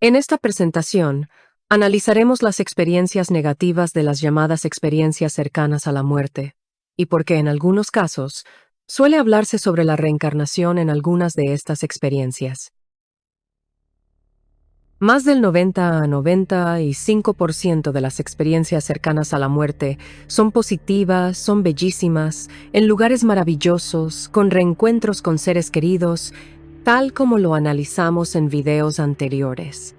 En esta presentación, analizaremos las experiencias negativas de las llamadas experiencias cercanas a la muerte, y por qué en algunos casos suele hablarse sobre la reencarnación en algunas de estas experiencias. Más del 90 a 95% de las experiencias cercanas a la muerte son positivas, son bellísimas, en lugares maravillosos, con reencuentros con seres queridos, tal como lo analizamos en videos anteriores.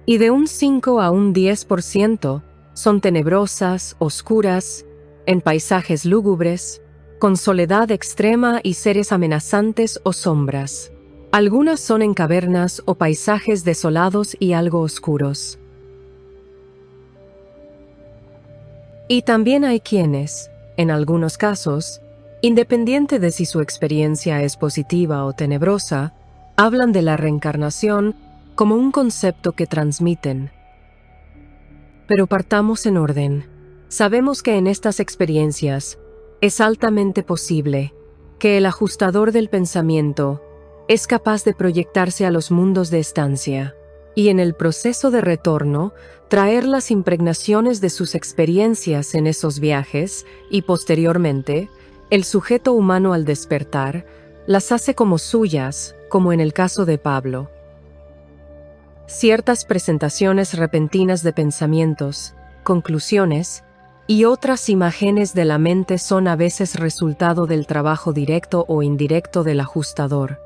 Y de un 5 a un 10% son tenebrosas, oscuras, en paisajes lúgubres, con soledad extrema y seres amenazantes o sombras. Algunas son en cavernas o paisajes desolados y algo oscuros. Y también hay quienes, en algunos casos, independiente de si su experiencia es positiva o tenebrosa, hablan de la reencarnación como un concepto que transmiten. Pero partamos en orden. Sabemos que en estas experiencias es altamente posible que el ajustador del pensamiento es capaz de proyectarse a los mundos de estancia y en el proceso de retorno traer las impregnaciones de sus experiencias en esos viajes y posteriormente, el sujeto humano al despertar las hace como suyas, como en el caso de Pablo. Ciertas presentaciones repentinas de pensamientos, conclusiones y otras imágenes de la mente son a veces resultado del trabajo directo o indirecto del ajustador,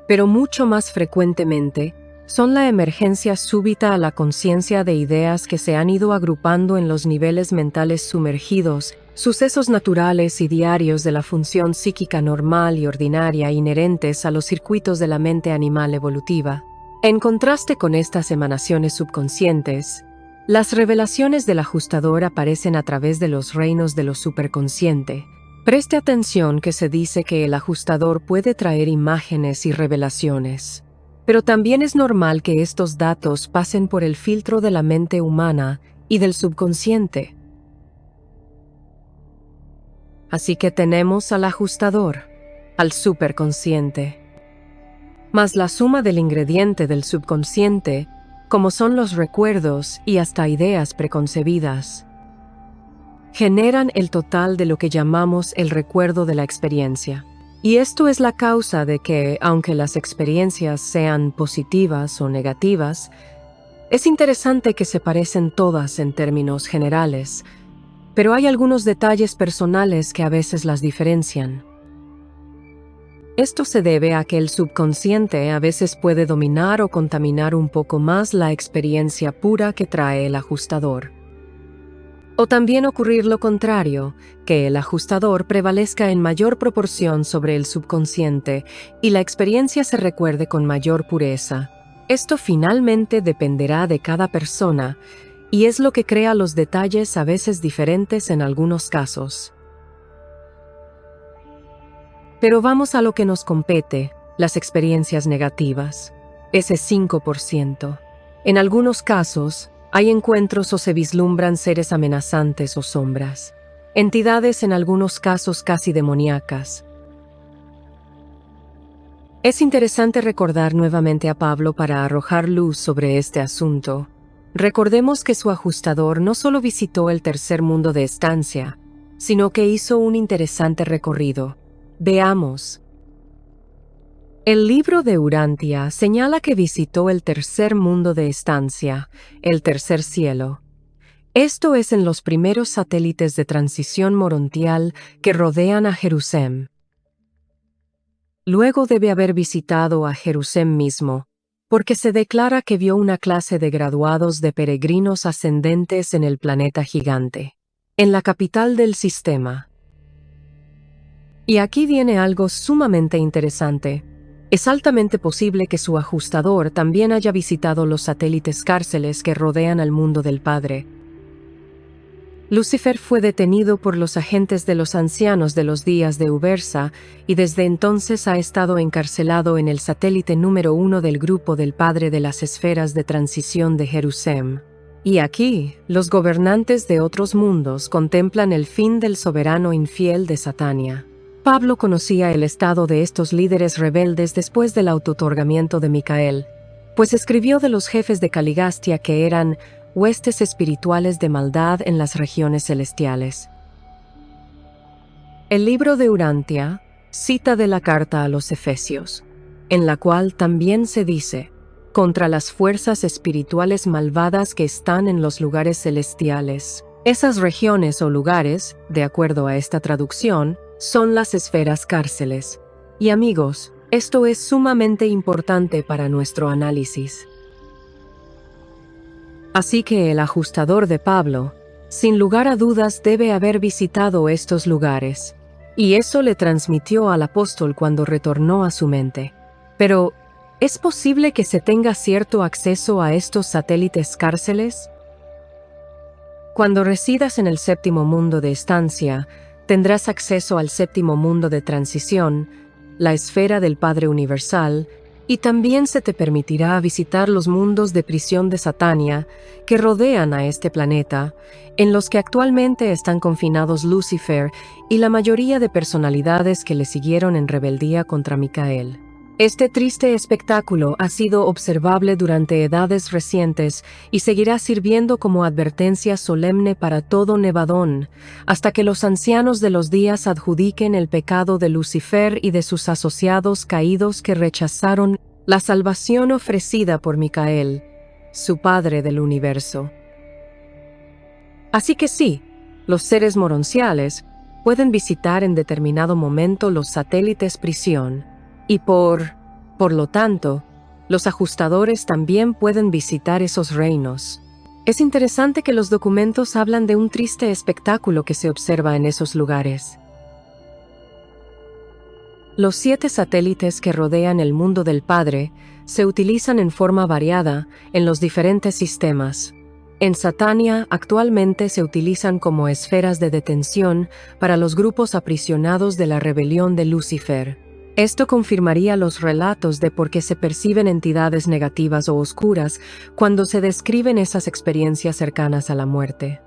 pero mucho más frecuentemente son la emergencia súbita a la conciencia de ideas que se han ido agrupando en los niveles mentales sumergidos, sucesos naturales y diarios de la función psíquica normal y ordinaria inherentes a los circuitos de la mente animal evolutiva. En contraste con estas emanaciones subconscientes, las revelaciones del ajustador aparecen a través de los reinos de lo superconsciente. Preste atención que se dice que el ajustador puede traer imágenes y revelaciones, pero también es normal que estos datos pasen por el filtro de la mente humana y del subconsciente. Así que tenemos al ajustador, al superconsciente, más la suma del ingrediente del subconsciente, como son los recuerdos y hasta ideas preconcebidas, generan el total de lo que llamamos el recuerdo de la experiencia. Y esto es la causa de que, aunque las experiencias sean positivas o negativas, es interesante que se parecen todas en términos generales, pero hay algunos detalles personales que a veces las diferencian. Esto se debe a que el subconsciente a veces puede dominar o contaminar un poco más la experiencia pura que trae el ajustador. O también ocurrir lo contrario, que el ajustador prevalezca en mayor proporción sobre el subconsciente y la experiencia se recuerde con mayor pureza. Esto finalmente dependerá de cada persona y es lo que crea los detalles a veces diferentes en algunos casos. Pero vamos a lo que nos compete, las experiencias negativas, ese 5%. En algunos casos, hay encuentros o se vislumbran seres amenazantes o sombras, entidades en algunos casos casi demoníacas. Es interesante recordar nuevamente a Pablo para arrojar luz sobre este asunto. Recordemos que su ajustador no solo visitó el tercer mundo de estancia, sino que hizo un interesante recorrido. Veamos. El libro de Urantia señala que visitó el tercer mundo de estancia, el tercer cielo. Esto es en los primeros satélites de transición morontial que rodean a Jerusalén. Luego debe haber visitado a Jerusalén mismo, porque se declara que vio una clase de graduados de peregrinos ascendentes en el planeta gigante, en la capital del sistema. Y aquí viene algo sumamente interesante. Es altamente posible que su ajustador también haya visitado los satélites cárceles que rodean al mundo del Padre. Lucifer fue detenido por los agentes de los ancianos de los días de Ubersa y desde entonces ha estado encarcelado en el satélite número 1 del grupo del Padre de las esferas de transición de Jerusalén. Y aquí, los gobernantes de otros mundos contemplan el fin del soberano infiel de Satania. Pablo conocía el estado de estos líderes rebeldes después del autootorgamiento de Micael. pues escribió de los jefes de Caligastia que eran huestes espirituales de maldad en las regiones celestiales. El libro de Urantia cita de la carta a los Efesios, en la cual también se dice, contra las fuerzas espirituales malvadas que están en los lugares celestiales. Esas regiones o lugares, de acuerdo a esta traducción, son las esferas cárceles. Y amigos, esto es sumamente importante para nuestro análisis. Así que el ajustador de Pablo, sin lugar a dudas, debe haber visitado estos lugares, y eso le transmitió al apóstol cuando retornó a su mente. Pero, ¿es posible que se tenga cierto acceso a estos satélites cárceles? Cuando residas en el séptimo mundo de estancia, tendrás acceso al séptimo mundo de transición, la esfera del Padre Universal, y también se te permitirá visitar los mundos de prisión de Satania que rodean a este planeta, en los que actualmente están confinados Lucifer y la mayoría de personalidades que le siguieron en rebeldía contra Micael. Este triste espectáculo ha sido observable durante edades recientes y seguirá sirviendo como advertencia solemne para todo Nevadón, hasta que los ancianos de los días adjudiquen el pecado de Lucifer y de sus asociados caídos que rechazaron la salvación ofrecida por Micael, su padre del universo. Así que sí, los seres moronciales pueden visitar en determinado momento los satélites prisión, y por lo tanto, los ajustadores también pueden visitar esos reinos. Es interesante que los documentos hablan de un triste espectáculo que se observa en esos lugares. Los 7 satélites que rodean el mundo del Padre se utilizan en forma variada en los diferentes sistemas. En Satania actualmente se utilizan como esferas de detención para los grupos aprisionados de la rebelión de Lucifer. Esto confirmaría los relatos de por qué se perciben entidades negativas o oscuras cuando se describen esas experiencias cercanas a la muerte.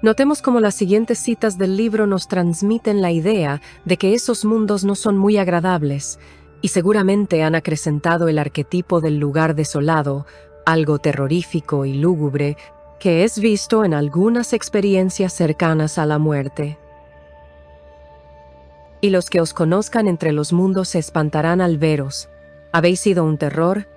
Notemos cómo las siguientes citas del libro nos transmiten la idea de que esos mundos no son muy agradables y seguramente han acrecentado el arquetipo del lugar desolado, algo terrorífico y lúgubre, que es visto en algunas experiencias cercanas a la muerte. Y los que os conozcan entre los mundos se espantarán al veros. Habéis sido un terror,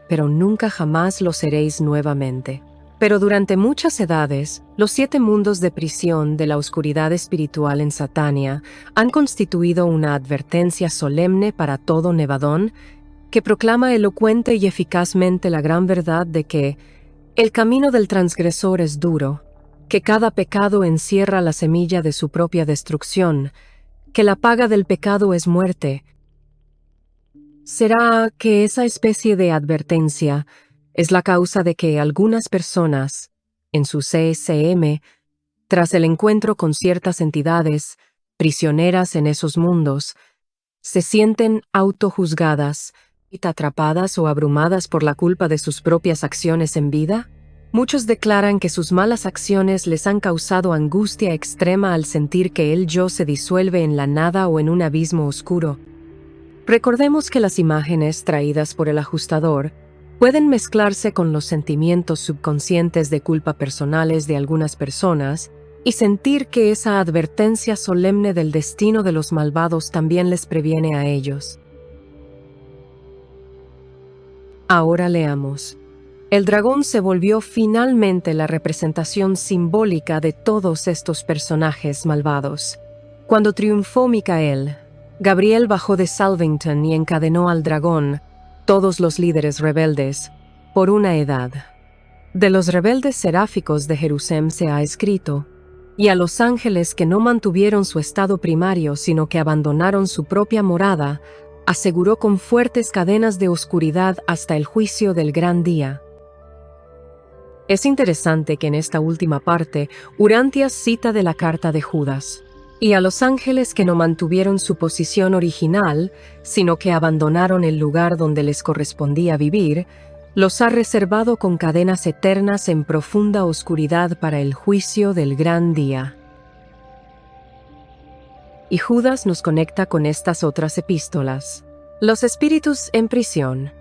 pero nunca jamás lo seréis nuevamente. Pero durante muchas edades, los 7 mundos de prisión de la oscuridad espiritual en Satania han constituido una advertencia solemne para todo Nevadón, que proclama elocuente y eficazmente la gran verdad de que el camino del transgresor es duro, que cada pecado encierra la semilla de su propia destrucción, que la paga del pecado es muerte. ¿Será que esa especie de advertencia es la causa de que algunas personas, en su CSM, tras el encuentro con ciertas entidades prisioneras en esos mundos, se sienten autojuzgadas y atrapadas o abrumadas por la culpa de sus propias acciones en vida? Muchos declaran que sus malas acciones les han causado angustia extrema al sentir que el yo se disuelve en la nada o en un abismo oscuro. Recordemos que las imágenes traídas por el ajustador pueden mezclarse con los sentimientos subconscientes de culpa personales de algunas personas y sentir que esa advertencia solemne del destino de los malvados también les previene a ellos. Ahora leamos. El dragón se volvió finalmente la representación simbólica de todos estos personajes malvados. Cuando triunfó Micael, Gabriel bajó de Salvington y encadenó al dragón, todos los líderes rebeldes, por una edad. De los rebeldes seráficos de Jerusalén se ha escrito, y a los ángeles que no mantuvieron su estado primario sino que abandonaron su propia morada, aseguró con fuertes cadenas de oscuridad hasta el juicio del gran día. Es interesante que en esta última parte, Urantias cita de la carta de Judas, y a los ángeles que no mantuvieron su posición original, sino que abandonaron el lugar donde les correspondía vivir, los ha reservado con cadenas eternas en profunda oscuridad para el juicio del gran día. Y Judas nos conecta con estas otras epístolas. Los espíritus en prisión.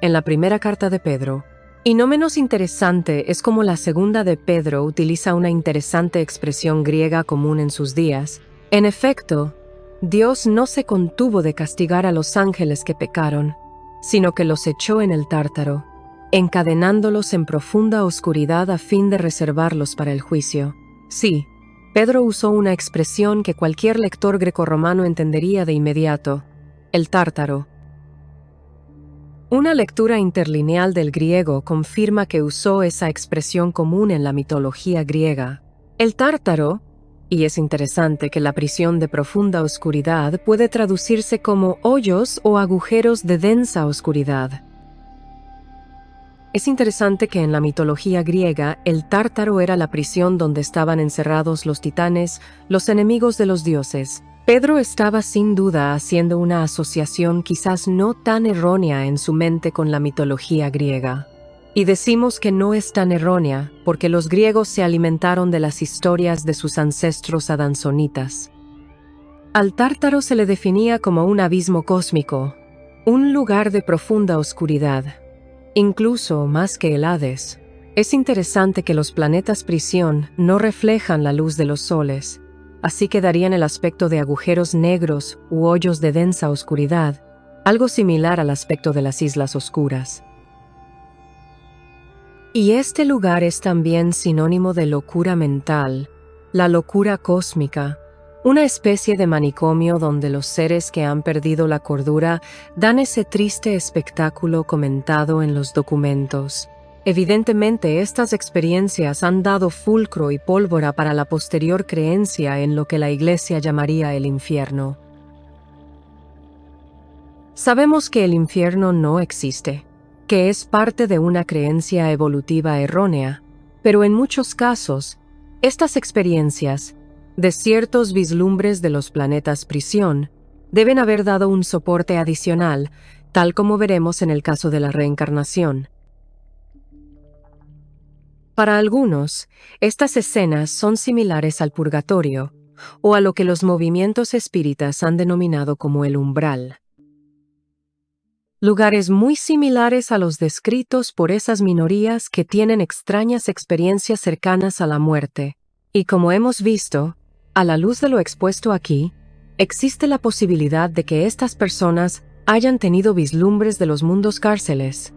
en la primera carta de Pedro. Y no menos interesante es cómo la segunda de Pedro utiliza una interesante expresión griega común en sus días. En efecto, Dios no se contuvo de castigar a los ángeles que pecaron, sino que los echó en el Tártaro, encadenándolos en profunda oscuridad a fin de reservarlos para el juicio. Sí, Pedro usó una expresión que cualquier lector grecorromano entendería de inmediato: el Tártaro. Una lectura interlineal del griego confirma que usó esa expresión común en la mitología griega. El Tártaro, y es interesante que la prisión de profunda oscuridad puede traducirse como hoyos o agujeros de densa oscuridad. Es interesante que en la mitología griega el Tártaro era la prisión donde estaban encerrados los titanes, los enemigos de los dioses. Pedro estaba sin duda haciendo una asociación quizás no tan errónea en su mente con la mitología griega. Y decimos que no es tan errónea porque los griegos se alimentaron de las historias de sus ancestros adansonitas. Al Tártaro se le definía como un abismo cósmico, un lugar de profunda oscuridad, incluso más que el Hades. Es interesante que los planetas prisión no reflejan la luz de los soles, así que darían el aspecto de agujeros negros u hoyos de densa oscuridad, algo similar al aspecto de las islas oscuras. Y este lugar es también sinónimo de locura mental, la locura cósmica, una especie de manicomio donde los seres que han perdido la cordura dan ese triste espectáculo comentado en los documentos. Evidentemente, estas experiencias han dado fulcro y pólvora para la posterior creencia en lo que la Iglesia llamaría el infierno. Sabemos que el infierno no existe, que es parte de una creencia evolutiva errónea, pero en muchos casos, estas experiencias, de ciertos vislumbres de los planetas prisión, deben haber dado un soporte adicional, tal como veremos en el caso de la reencarnación. Para algunos, estas escenas son similares al purgatorio, o a lo que los movimientos espíritas han denominado como el umbral. Lugares muy similares a los descritos por esas minorías que tienen extrañas experiencias cercanas a la muerte. Y como hemos visto, a la luz de lo expuesto aquí, existe la posibilidad de que estas personas hayan tenido vislumbres de los mundos cárceles.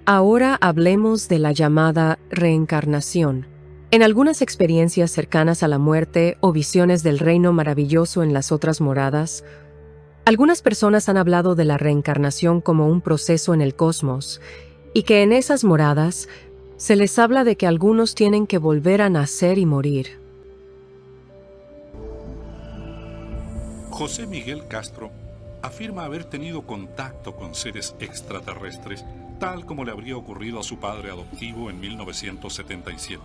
Ahora hablemos de la llamada reencarnación. En algunas experiencias cercanas a la muerte o visiones del reino maravilloso en las otras moradas, algunas personas han hablado de la reencarnación como un proceso en el cosmos, y que en esas moradas se les habla de que algunos tienen que volver a nacer y morir. José Miguel Castro afirma haber tenido contacto con seres extraterrestres, tal como le habría ocurrido a su padre adoptivo en 1977.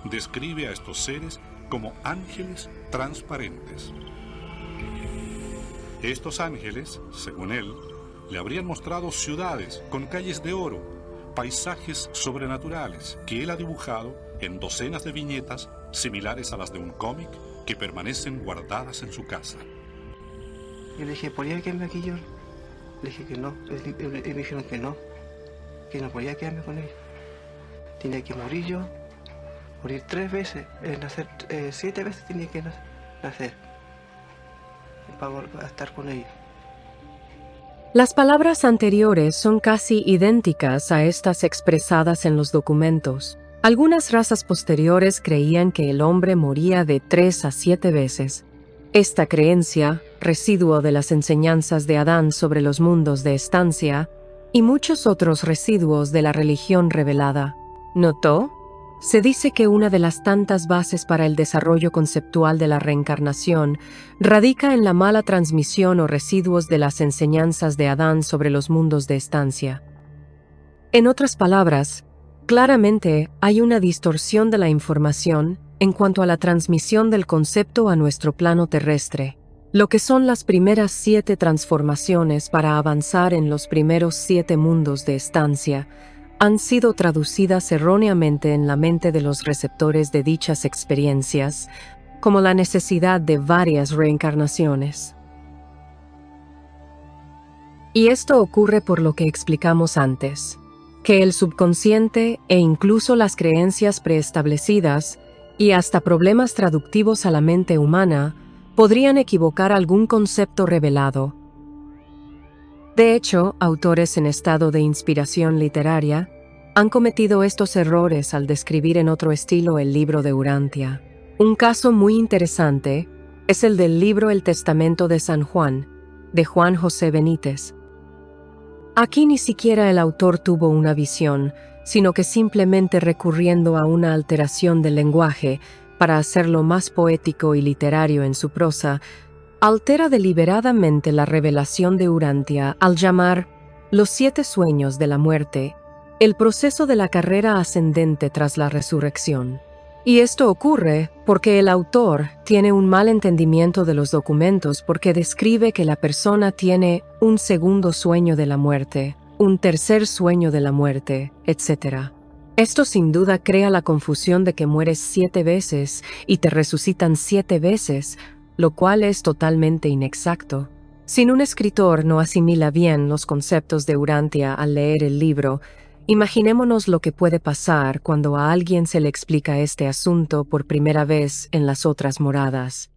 Describe a estos seres como ángeles transparentes. Estos ángeles, según él, le habrían mostrado ciudades con calles de oro, paisajes sobrenaturales que él ha dibujado en docenas de viñetas similares a las de un cómic que permanecen guardadas en su casa. Yo le dije, ¿podría quedarme aquí yo? Le dije que no, me dijeron que no podía quedarme con ellos. Tenía que morir yo, morir 3 veces, nacer 7 veces tenía que nacer para estar con ellos. Las palabras anteriores son casi idénticas a estas expresadas en los documentos. Algunas razas posteriores creían que el hombre moría de 3 a 7 veces. Esta creencia, residuo de las enseñanzas de Adán sobre los mundos de estancia, y muchos otros residuos de la religión revelada. ¿Notó? Se dice que una de las tantas bases para el desarrollo conceptual de la reencarnación radica en la mala transmisión o residuos de las enseñanzas de Adán sobre los mundos de estancia. En otras palabras, claramente hay una distorsión de la información en cuanto a la transmisión del concepto a nuestro plano terrestre, lo que son las primeras 7 transformaciones para avanzar en los primeros 7 mundos de estancia, han sido traducidas erróneamente en la mente de los receptores de dichas experiencias, como la necesidad de varias reencarnaciones. Y esto ocurre por lo que explicamos antes, que el subconsciente e incluso las creencias preestablecidas y hasta problemas traductivos a la mente humana podrían equivocar algún concepto revelado. De hecho, autores en estado de inspiración literaria han cometido estos errores al describir en otro estilo el libro de Urantia. Un caso muy interesante es el del libro El Testamento de San Juan, de Juan José Benítez. Aquí ni siquiera el autor tuvo una visión, sino que simplemente recurriendo a una alteración del lenguaje para hacerlo más poético y literario en su prosa, altera deliberadamente la revelación de Urantia al llamar los 7 sueños de la muerte el proceso de la carrera ascendente tras la resurrección. Y esto ocurre porque el autor tiene un mal entendimiento de los documentos porque describe que la persona tiene un segundo sueño de la muerte, un tercer sueño de la muerte, etc. Esto sin duda crea la confusión de que mueres 7 veces y te resucitan 7 veces, lo cual es totalmente inexacto. Si un escritor no asimila bien los conceptos de Urantia al leer el libro, imaginémonos lo que puede pasar cuando a alguien se le explica este asunto por primera vez en las otras moradas.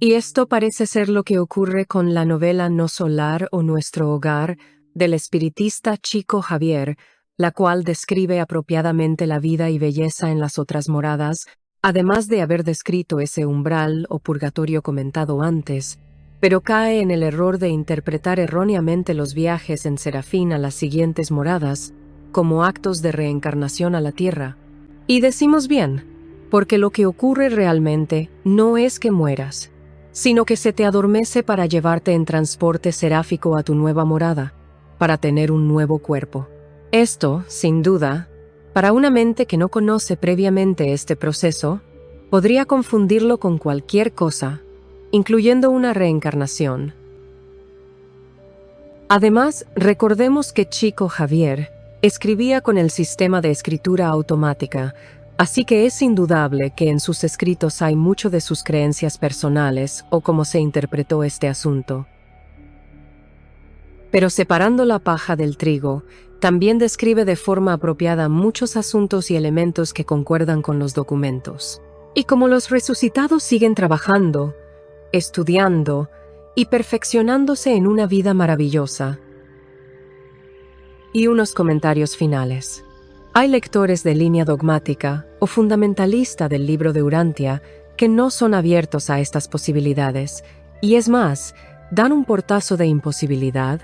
Y esto parece ser lo que ocurre con la novela No Solar o Nuestro Hogar del espiritista Chico Xavier, la cual describe apropiadamente la vida y belleza en las otras moradas, además de haber descrito ese umbral o purgatorio comentado antes, pero cae en el error de interpretar erróneamente los viajes en Serafín a las siguientes moradas como actos de reencarnación a la tierra. Y decimos bien, porque lo que ocurre realmente no es que mueras, sino que se te adormece para llevarte en transporte seráfico a tu nueva morada, para tener un nuevo cuerpo. Esto, sin duda, para una mente que no conoce previamente este proceso, podría confundirlo con cualquier cosa, incluyendo una reencarnación. Además, recordemos que Chico Xavier escribía con el sistema de escritura automática, así que es indudable que en sus escritos hay mucho de sus creencias personales o cómo se interpretó este asunto. Pero separando la paja del trigo, también describe de forma apropiada muchos asuntos y elementos que concuerdan con los documentos. Y como los resucitados siguen trabajando, estudiando y perfeccionándose en una vida maravillosa. Y unos comentarios finales. Hay lectores de línea dogmática o fundamentalista del libro de Urantia que no son abiertos a estas posibilidades, y es más, dan un portazo de imposibilidad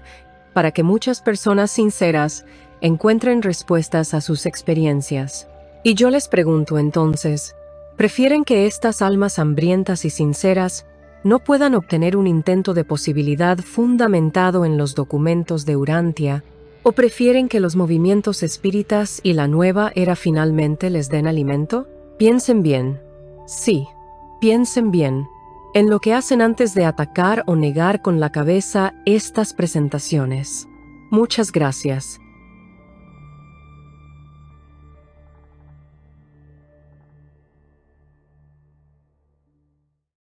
para que muchas personas sinceras encuentren respuestas a sus experiencias. Y yo les pregunto entonces, ¿prefieren que estas almas hambrientas y sinceras no puedan obtener un intento de posibilidad fundamentado en los documentos de Urantia, o prefieren que los movimientos espíritas y la nueva era finalmente les den alimento? Piensen bien. Sí, piensen bien en lo que hacen antes de atacar o negar con la cabeza estas presentaciones. Muchas gracias.